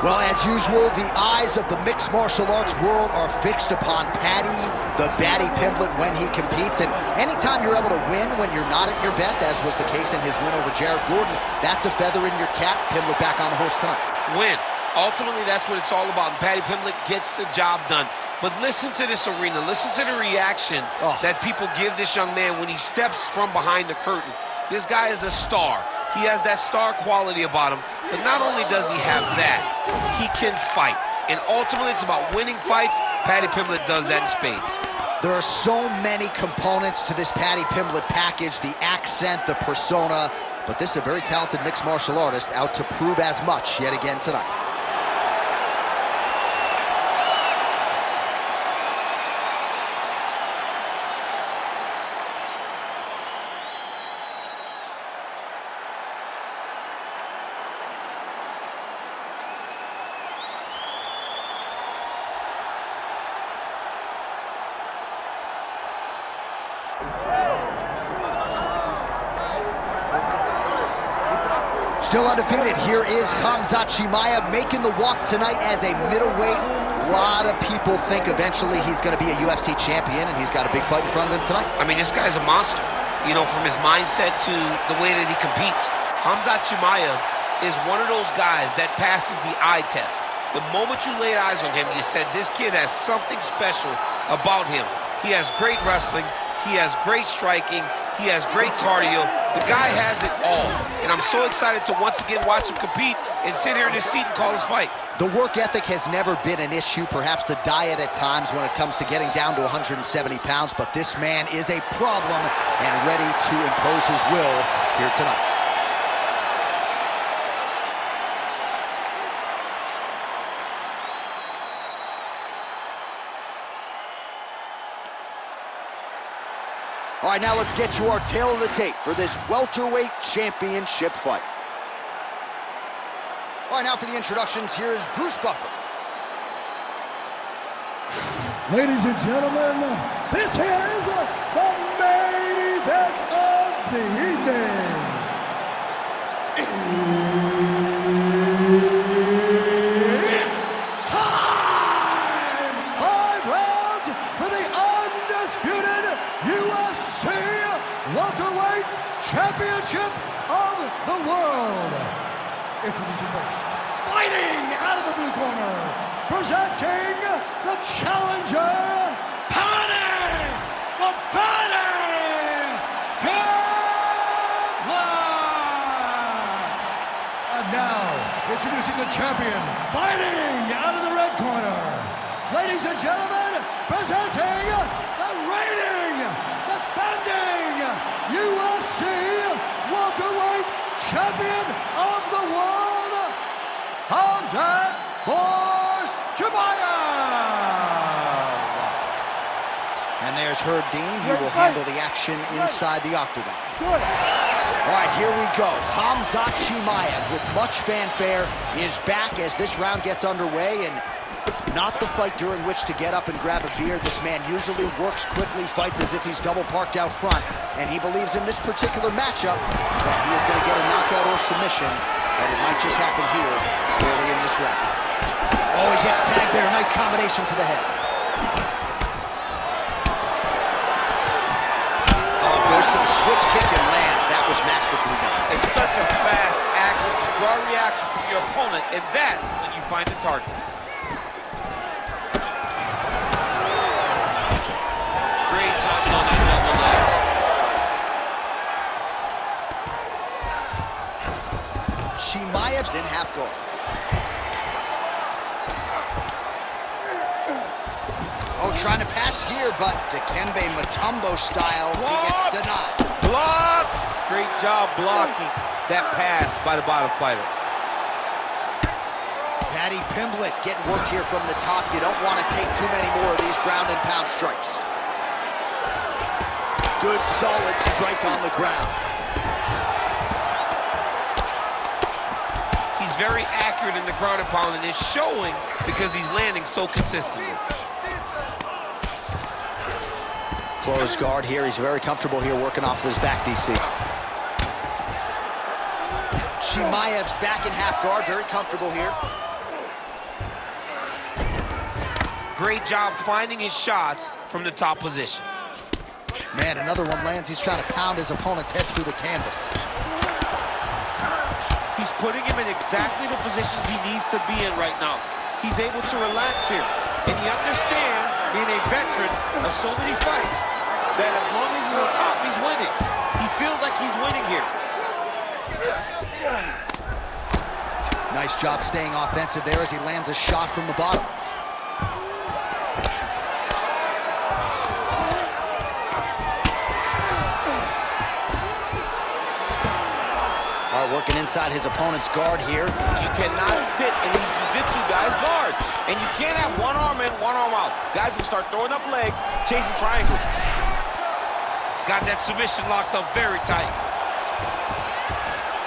Well, as usual, the eyes of the mixed martial arts world are fixed upon Paddy, the Paddy Pimblett, when he competes. And anytime you're able to win when you're not at your best, as was the case in his win over Jared Gordon, that's a feather in your cap. Pimblett back on the horse tonight. Win. Ultimately, that's what it's all about. And Paddy Pimblett gets the job done. But listen to this arena. Listen to the reaction that people give this young man when he steps from behind the curtain. This guy is a star. He has that star quality about him, but not only does he have that, he can fight. And ultimately, it's about winning fights. Paddy Pimblett does that in spades. There are so many components to this Paddy Pimblett package, the accent, the persona, but this is a very talented mixed martial artist out to prove as much yet again tonight. Still undefeated, here is Khamzat Chimaev making the walk tonight as a middleweight. A lot of people think eventually he's going to be a UFC champion, and he's got a big fight in front of him tonight. I mean, this guy's a monster. You know, from his mindset to the way that he competes. Khamzat Chimaev is one of those guys that passes the eye test. The moment you laid eyes on him, you said, this kid has something special about him. He has great wrestling. He has great striking. He has great cardio. The guy has it all. And I'm so excited to once again watch him compete and sit here in his seat and call his fight. The work ethic has never been an issue, perhaps the diet at times when it comes to getting down to 170 pounds, but this man is a problem and ready to impose his will here tonight. All right, now let's get to our tail of the tape for this welterweight championship fight. All right, now for the introductions, here is Bruce Buffer. Ladies and gentlemen, this is the main event of the evening. It's time! 5 rounds for the undisputed UFC welterweight championship of the world. Introducing first, fighting out of the blue corner, presenting the challenger, Paddy the Pimblett. And now, introducing the champion, fighting out of the red corner, ladies and gentlemen, presenting the reigning, defending UFC welterweight champion of the world, Khamzat Chimaev. And there's Herb Dean. He will handle the action inside the octagon. All right, here we go. Khamzat Chimaev, with much fanfare, is back as this round gets underway, and not the fight during which to get up and grab a beer. This man usually works quickly, fights as if he's double parked out front, and he believes in this particular matchup that he is going to get a knockout or submission, but it might just happen here early in this round. Oh, he gets tagged there. Nice combination to the head. Oh, goes to the switch kick and lands. That was masterfully done. It's such a fast action to draw a reaction from your opponent, and that's when you find the target. Great timing on that double leg. Chimaev's in half guard. Oh, trying to pass here, but Dikembe Mutombo style, he gets denied. Blocked! Great job blocking that pass by the bottom fighter. Paddy Pimblett getting work here from the top. You don't want to take too many more of these ground and pound strikes. Good, solid strike on the ground. He's very accurate in the ground and pound, and it's showing because he's landing so consistently. Closed guard here. He's very comfortable here working off of his back, DC. Chimaev's back in half guard, very comfortable here. Great job finding his shots from the top position. Man, another one lands. He's trying to pound his opponent's head through the canvas. He's putting him in exactly the positions he needs to be in right now. He's able to relax here. And he understands, being a veteran of so many fights, that as long as he's on top, he's winning. He feels like he's winning here. Nice job staying offensive there as he lands a shot from the bottom. All right, working inside his opponent's guard here. You cannot sit in these jiu-jitsu guys' guards. And you can't have one arm in, one arm out. Guys will start throwing up legs, chasing triangles. Got that submission locked up very tight.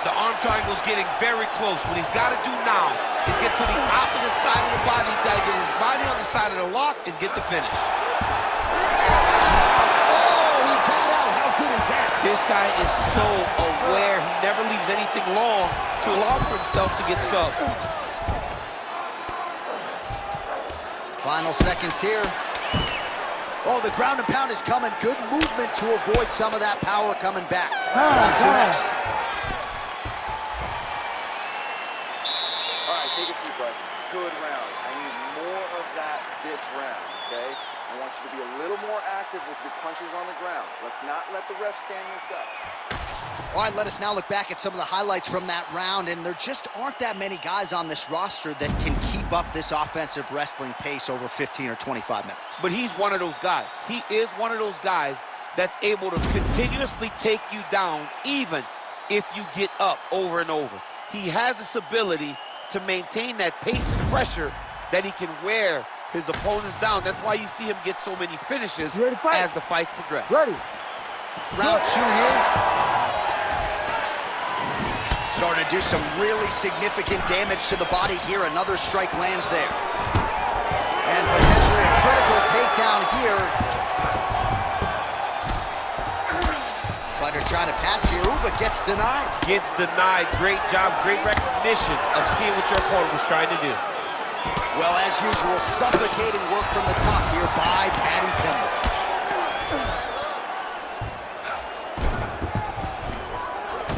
The arm triangle's getting very close. What he's got to do now is get to the opposite side of the body. He's got to get his body on the side of the lock and get the finish. Oh, he got out. How good is that? This guy is so aware. He never leaves anything long to allow for himself to get subbed. Final seconds here. Oh, the ground and pound is coming. Good movement to avoid some of that power coming back. Round two next. All right, take a seat, bud. Good round. I need more of that this round, okay? I want you to be a little more active with your punches on the ground. Let's not let the ref stand this up. All right, let us now look back at some of the highlights from that round, and there just aren't that many guys on this roster that can keep up this offensive wrestling pace over 15 or 25 minutes. But he's one of those guys. He is one of those guys that's able to continuously take you down even if you get up over and over. He has this ability to maintain that pace and pressure that he can wear his opponents down. That's why you see him get so many finishes as the fights progress. Ready. Round two here. Starting to do some really significant damage to the body here. Another strike lands there. And potentially a critical takedown here. Fighter trying to pass here, but gets denied. Gets denied. Great job, great recognition of seeing what your opponent was trying to do. Well, as usual, suffocating work from the top here by Paddy Pimblett.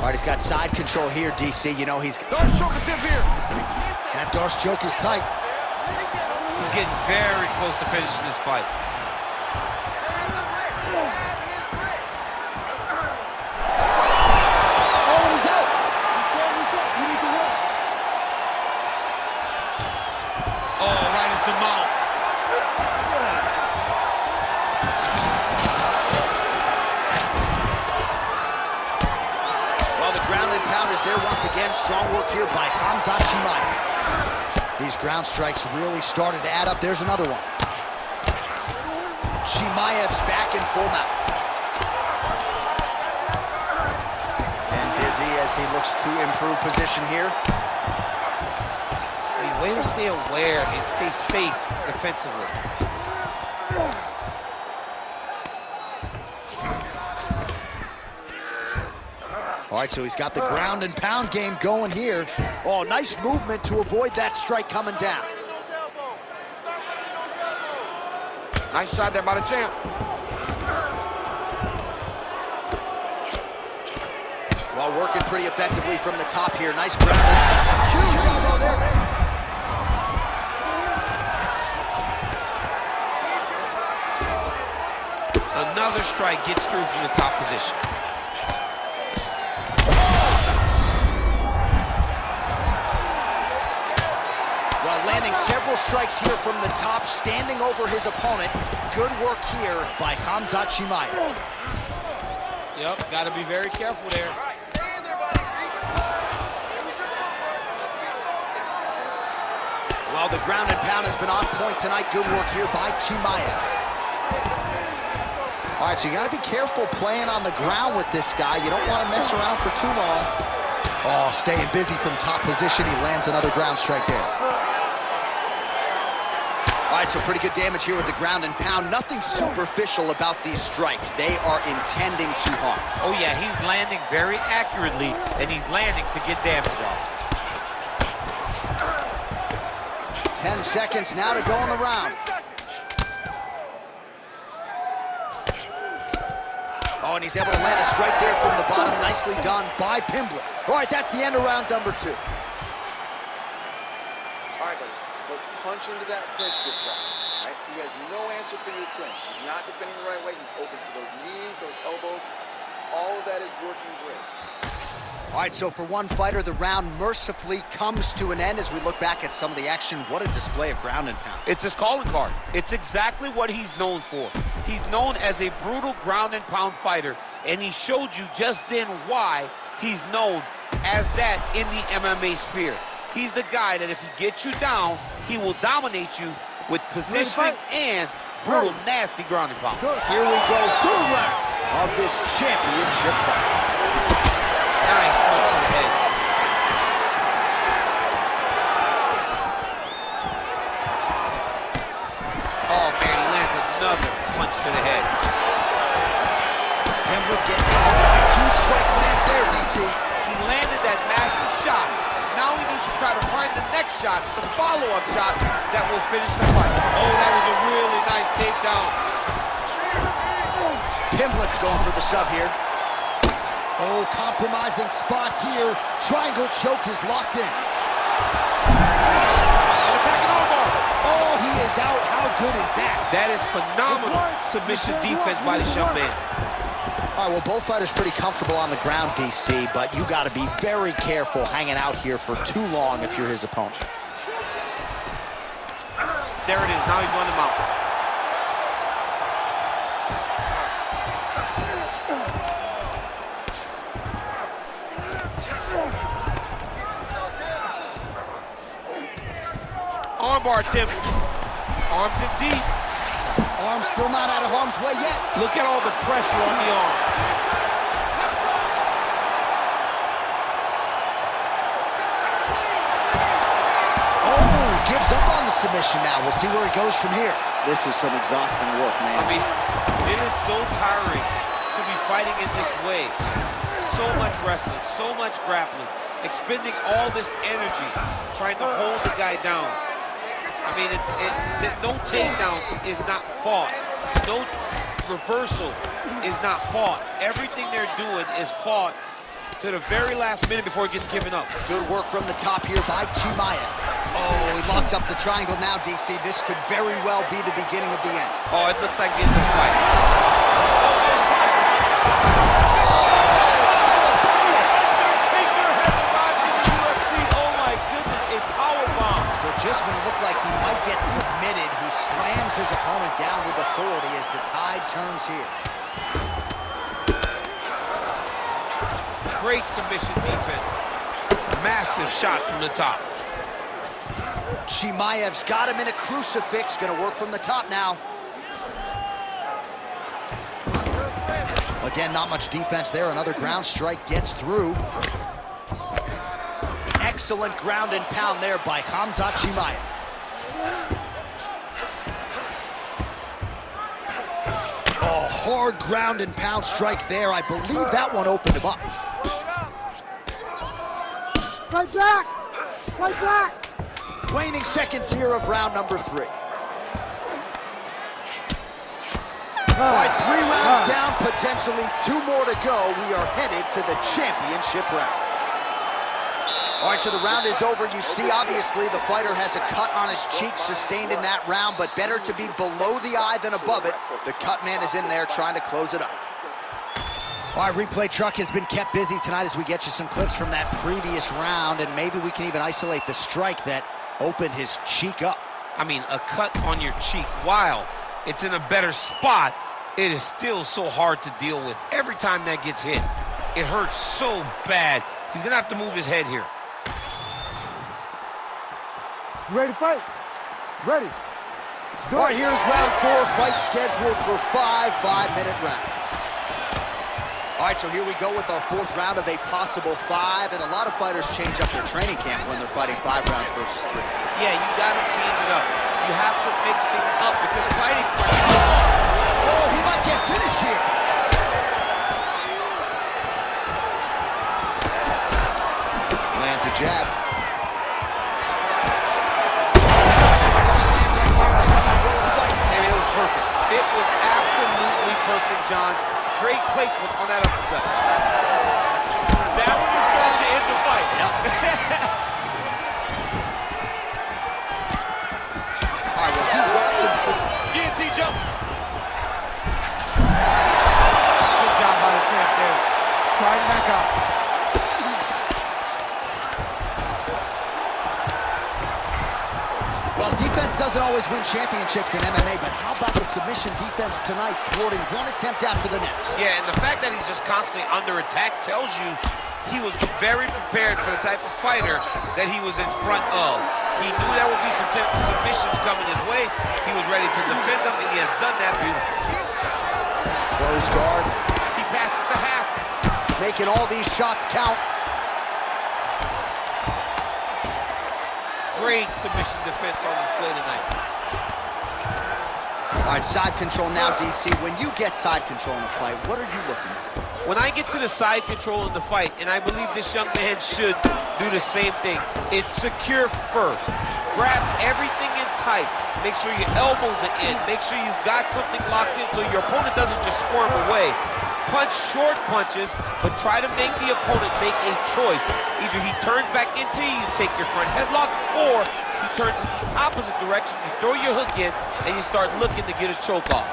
All right, he's got side control here, DC. You know, he's... Darce choke is here. That Darce choke is tight. He's getting very close to finishing this fight. Oh, and he's out. Oh, right into mount. Well, the ground and pound is there once again. Strong work here by Khamzat Chimaev. These ground strikes really started to add up. There's another one. Chimaev's back in full mount. And busy as he looks to improve position here. I mean, way to stay aware and stay safe defensively. All right, so he's got the ground and pound game going here. Oh, nice movement to avoid that strike coming down. Nice shot there by the champ. Well, working pretty effectively from the top here. Nice ground. Huge elbow there. Another strike gets through from the top position. Well, landing several strikes here from the top, standing over his opponent. Good work here by Khamzat Chimaev. Yep, got to be very careful there. All right, stay in there, buddy. Use your footwork, and let's be focused. Well, the ground and pound has been on point tonight. Good work here by Chimaev. All right, so you got to be careful playing on the ground with this guy. You don't want to mess around for too long. Oh, staying busy from top position. He lands another ground strike there. All right, so pretty good damage here with the ground and pound. Nothing superficial about these strikes. They are intending to harm. Oh, yeah, he's landing very accurately, and he's landing to get damage off. 10 seconds now to go in the round. Oh, and he's able to land a strike there from the bottom. Nicely done by Pimblett. All right, that's the end of round number 2. All right, buddy, let's punch into that clinch this round. Right? He has no answer for your clinch. He's not defending the right way. He's open for those knees, those elbows. All of that is working great. All right, so for one fighter, the round mercifully comes to an end as we look back at some of the action. What a display of ground and pound. It's his calling card. It's exactly what he's known for. He's known as a brutal ground and pound fighter, and he showed you just then why he's known as that in the MMA sphere. He's the guy that if he gets you down, he will dominate you with positioning and brutal, nasty ground and pound. Here we go, third round of this championship fight. Nice punch to the head. Oh, man, he lands another punch to the head. Pimblett getting a huge strike lands there, DC. He landed that massive shot. Now he needs to try to find the next shot, the follow-up shot that will finish the fight. Oh, that was a really nice takedown. Pimblett's going for the shove here. Oh, compromising spot here. Triangle choke is locked in. Attacking armbar. Oh, he is out. How good is that? That is phenomenal submission defense by this young man. All right, well, both fighters pretty comfortable on the ground, DC, but you got to be very careful hanging out here for too long if you're his opponent. There it is. Now he's running him out. Armbar attempt. Arms in deep. Arms still not out of harm's way yet. Look at all the pressure on the arms. Oh, gives up on the submission now. We'll see where he goes from here. This is some exhausting work, man. I mean, it is so tiring to be fighting in this way. So much wrestling, so much grappling, expending all this energy trying to hold the guy down. I mean, no takedown is not fought. No reversal is not fought. Everything they're doing is fought to the very last minute before it gets given up. Good work from the top here by Chimaev. Oh, he locks up the triangle now, DC. This could very well be the beginning of the end. Oh, it looks like the end of the fight. Oh, there's pressure. Taker has arrived in the UFC. Oh, my goodness, a powerbomb. So just when it looked like he might get submitted, he slams his opponent down with authority as the tide turns here. Great submission defense. Massive shot from the top. Chimaev's got him in a crucifix. Gonna work from the top now. Again, not much defense there. Another ground strike gets through. Excellent ground and pound there by Khamzat Chimaev. Oh, hard ground and pound strike there. I believe that one opened him up. Right back! Right back! Waning seconds here of round number 3. All right, 3 rounds down, potentially 2 more to go. We are headed to the championship rounds. All right, so the round is over. You see, obviously, the fighter has a cut on his cheek sustained in that round, but better to be below the eye than above it. The cut man is in there trying to close it up. All right, replay truck has been kept busy tonight as we get you some clips from that previous round, and maybe we can even isolate the strike that opened his cheek up. I mean, a cut on your cheek, while it's in a better spot, it is still so hard to deal with. Every time that gets hit, it hurts so bad. He's gonna have to move his head here. You ready to fight? Ready. All right, here's round 4, fight scheduled for 5 5-minute rounds. All right, so here we go with our 4th round of a possible 5, and a lot of fighters change up their training camp when they're fighting 5 rounds versus 3. Yeah, you gotta change it up. You have to mix things up because fighting for... Oh, he might get finished here. Lands a jab. And it was perfect. It was absolutely perfect, John. great placement on that uppercut. That one was going to end the fight. All right, well, he rocked him. Guillotine jump. Good job by the champ there. Sliding back up. Well, defense doesn't always win championships in MMA, but how about the submission defense tonight, thwarting one attempt after the next? Yeah, and the fact that he's just constantly under attack tells you he was very prepared for the type of fighter that he was in front of. He knew there would be some submissions coming his way. He was ready to defend them, and he has done that beautifully. Close guard. He passes to half. Making all these shots count. Great submission defense on display tonight. All right, side control now, DC. When you get side control in a fight, what are you looking at? When I get to the side control in the fight, and I believe this young man should do the same thing, it's secure first. Grab everything in tight. Make sure your elbows are in. Make sure you've got something locked in so your opponent doesn't just squirm away. Punch short punches, but try to make the opponent make a choice. Either he turns back into you take your front headlock, or he turns in the opposite direction, you throw your hook in, and you start looking to get a choke off.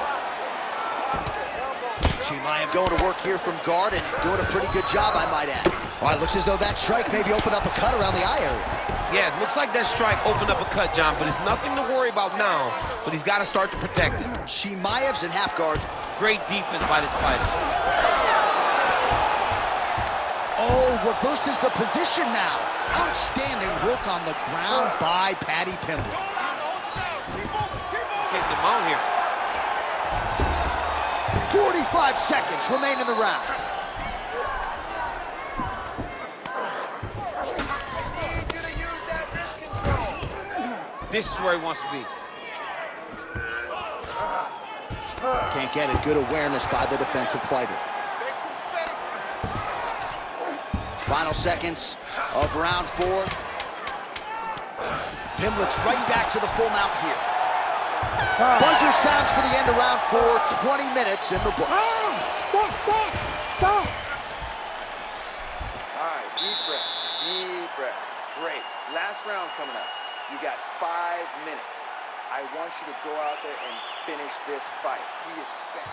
Chimaev going to work here from guard and doing a pretty good job, I might add. All right, looks as though that strike maybe opened up a cut around the eye area. Yeah, it looks like that strike opened up a cut, John, but it's nothing to worry about now, but he's got to start to protect it. Chimaev's in half guard. Great defense by this fighter. Oh, reverses the position now. Outstanding work on the ground by Paddy Pimblett. Getting him out here. 45 seconds remain in the round. I need you to use that wrist control. This is where he wants to be. Can't get it. Good awareness by the defensive fighter. Make some space. Final seconds of round 4. Pimblett's right back to the full mount here. Buzzer sounds for the end of round 4. 20 minutes in the books. Stop! All right, deep breath, deep breath. Great. Last round coming up. You got 5 minutes. I want you to go out there and finish this fight. He is spent.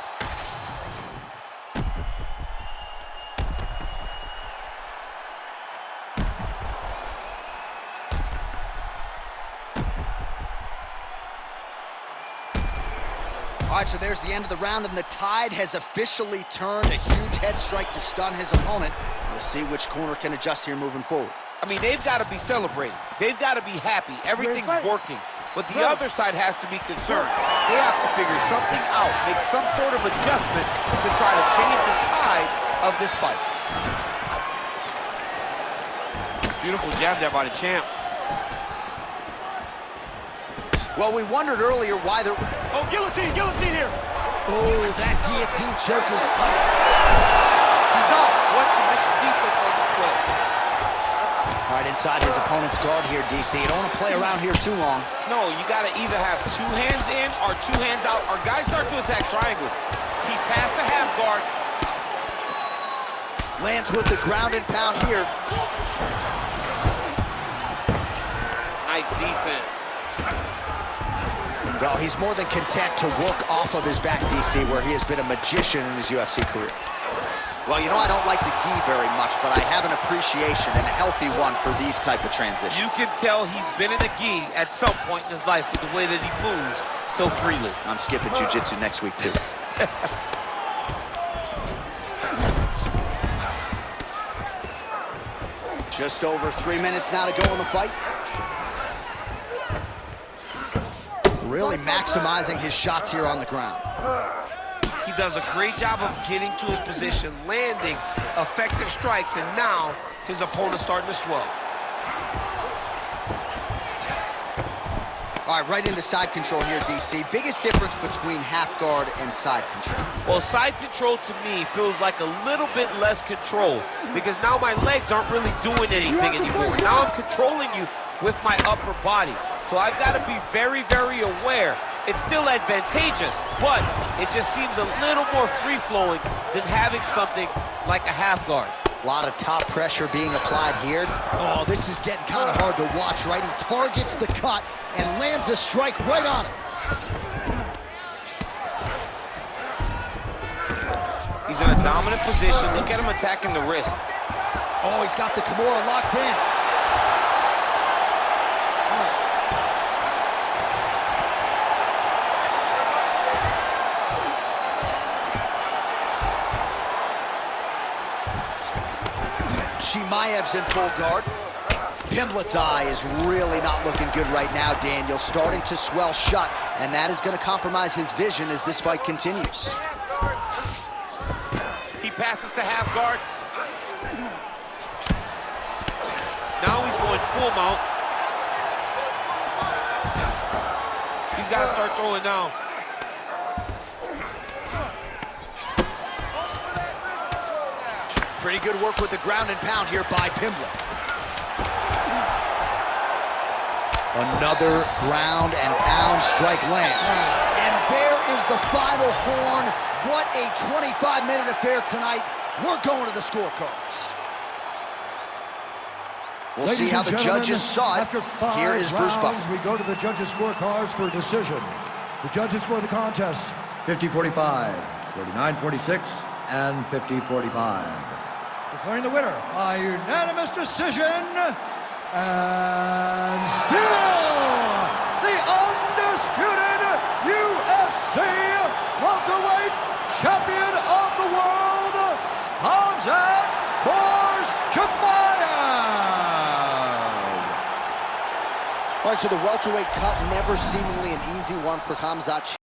All right, so there's the end of the round, and the tide has officially turned. A huge head strike to stun his opponent. We'll see which corner can adjust here moving forward. I mean, they've got to be celebrating. They've got to be happy. Everything's working. But the other side has to be concerned. They have to figure something out, make some sort of adjustment to try to change the tide of this fight. Beautiful jab there by the champ. Well, we wondered earlier why the... Oh, guillotine here. Oh, that guillotine choke is tight. He's up. What submission defense on display? All right, inside his opponent's guard here, DC. You don't want to play around here too long. No, you got to either have 2 hands in or 2 hands out. Our guys start to attack triangles. He passed the half guard. Lands with the ground and pound here. Nice defense. Well, he's more than content to work off of his back, DC, where he has been a magician in his UFC career. Well, you know, I don't like the gi very much, but I have an appreciation, and a healthy one, for these type of transitions. You can tell he's been in a gi at some point in his life with the way that he moves so freely. I'm skipping jiu-jitsu next week, too. Just over 3 minutes now to go in the fight. Really maximizing his shots here on the ground. He does a great job of getting to his position, landing effective strikes, and now his opponent's starting to swell. All right, right into side control here, DC. Biggest difference between half guard and side control? Well, side control to me feels like a little bit less control because now my legs aren't really doing anything anymore. Now I'm controlling you with my upper body. So I've got to be very, very aware It's still advantageous, but it just seems a little more free-flowing than having something like a half guard. A lot of top pressure being applied here. Oh, this is getting kind of hard to watch, right? He targets the cut and lands a strike right on it. He's in a dominant position. Look at him attacking the wrist. Oh, he's got the Kimura locked in. Chimaev's in full guard. Pimblett's eye is really not looking good right now, Daniel. Starting to swell shut, and that is going to compromise his vision as this fight continues. He passes to half guard. Now he's going full mount. He's got to start throwing down. Pretty good work with the ground and pound here by Pimblett. Another ground and pound strike lands. And there is the final horn. What a 25-minute affair tonight. We're going to the scorecards. We'll see how the judges saw it. After 5 Here is Bruce rounds, Buffer. we go to the judges' scorecards for a decision. The judges score the contest 50-45, 49-46, and 50-45. Declaring the winner by unanimous decision, and still the undisputed UFC welterweight champion of the world, Khamzat Chimaev. All right, so the welterweight cut, never seemingly an easy one for Khamzat.